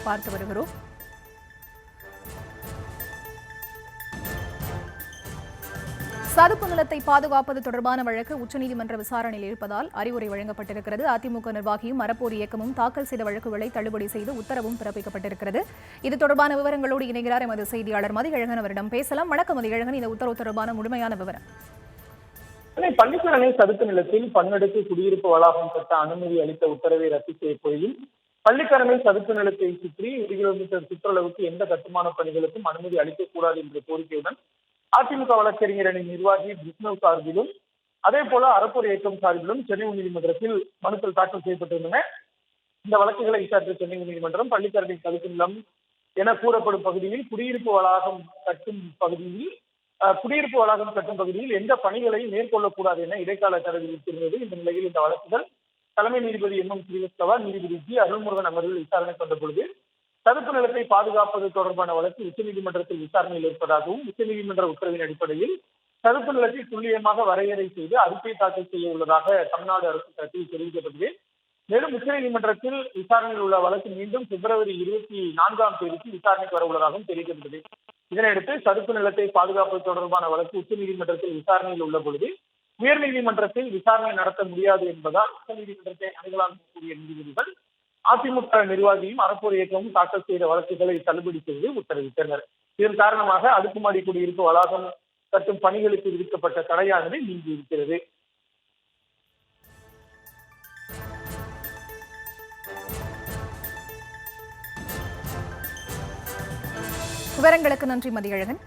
பார்த்து வருகிறோம். சதுப்பு நிலத்தை பாதுகாப்பது தொடர்பான வழக்கு உச்சநீதிமன்ற விசாரணையில் இருப்பதால் அறிவுரை வழங்கப்பட்டிருக்கிறது. அதிமுக நிர்வாகியும் அறப்போர் இயக்கமும் தாக்கல் செய்த வழக்குகளை தள்ளுபடி செய்து உத்தரவும் பிறப்பிக்கப்பட்டிருக்கிறது. இது தொடர்பான விவரங்களோடு இணைகிறார் எமது செய்தியாளர் மதியழகன். அவரிடம் பேசலாம். வணக்கம் மதியழகன், இந்த உத்தரவு தொடர்பான முழுமையான விவரம். பள்ளிக்கரணை சதுப்பு நிலத்தில் பன்னடுக்கு குடியிருப்பு வளாகம் கட்ட அனுமதி அளித்த உத்தரவை ரத்து செய்ய கோரியும் பள்ளிக்கரணை சதுப்பு நிலத்தை சுற்றி 1 கிலோமீட்டர் சுற்றளவுக்கு எந்த கட்டுமான பணிகளுக்கும் அனுமதி அளிக்கக்கூடாது என்ற கோரிக்கையுடன் அதிமுக வழக்கறிஞர் அணி நிர்வாகி விஷ்ணு சார்பிலும் அதே போல அறப்போர் இயக்கம் சார்பிலும் சென்னை உயர்நீதிமன்றத்தில் மனுக்கள் தாக்கல் செய்யப்பட்டிருந்தன. இந்த வழக்குகளை விசாரித்த சென்னை உயர்நீதிமன்றம் பள்ளிக்கரணை சதுப்பு நிலம் என கூறப்படும் பகுதியில் குடியிருப்பு வளாகம் கட்டும் பகுதியில் எந்த பணிகளையும் மேற்கொள்ளக்கூடாது என இடைக்கால தடை விதித்திருந்தது. இந்த நிலையில் இந்த வழக்குகள் தலைமை நீதிபதி MM ஸ்ரீவத்சவா, நீதிபதி G அருள்முருகன் அமர்வில் விசாரணை கொண்ட பொழுது சதுப்பு நிலத்தை பாதுகாப்பது தொடர்பான வழக்கு உச்சநீதிமன்றத்தில் விசாரணையில் இருப்பதாகவும் உச்சநீதிமன்ற உத்தரவின் அடிப்படையில் சதுப்பு நிலத்தை துல்லியமாக வரையறை செய்து அறிக்கை தாக்கல் செய்ய உள்ளதாக தமிழ்நாடு அரசு தரப்பில் தெரிவிக்கப்பட்டது. மேலும் உச்சநீதிமன்றத்தில் விசாரணையில் உள்ள வழக்கு மீண்டும் பிப்ரவரி 24ஆம் தேதிக்கு விசாரணைக்கு வர உள்ளதாகவும் தெரிவிக்கப்பட்டது. இதனையடுத்து சதுப்பு நிலத்தை பாதுகாப்பது தொடர்பான வழக்கு உச்சநீதிமன்றத்தில் விசாரணையில் உள்ள பொழுது உயர்நீதிமன்றத்தில் விசாரணை நடத்த முடியாது என்பதால் உச்சநீதிமன்றத்தை அணுகலாம் கூடிய நீதிபதிகள் அதிமுக நிர்வாகியும் அறப்போர் இயக்கமும் தாக்கல் செய்த வழக்குகளை தள்ளுபடி செய்து உத்தரவிட்டனர். இதன் காரணமாக அடுக்குமாடி குடியிருப்பு வளாகம் கட்டும் பணிகளுக்கு விதிக்கப்பட்ட தடையானது நீங்கியிருக்கிறது. விவரங்களுக்கு நன்றி மதியழகன்.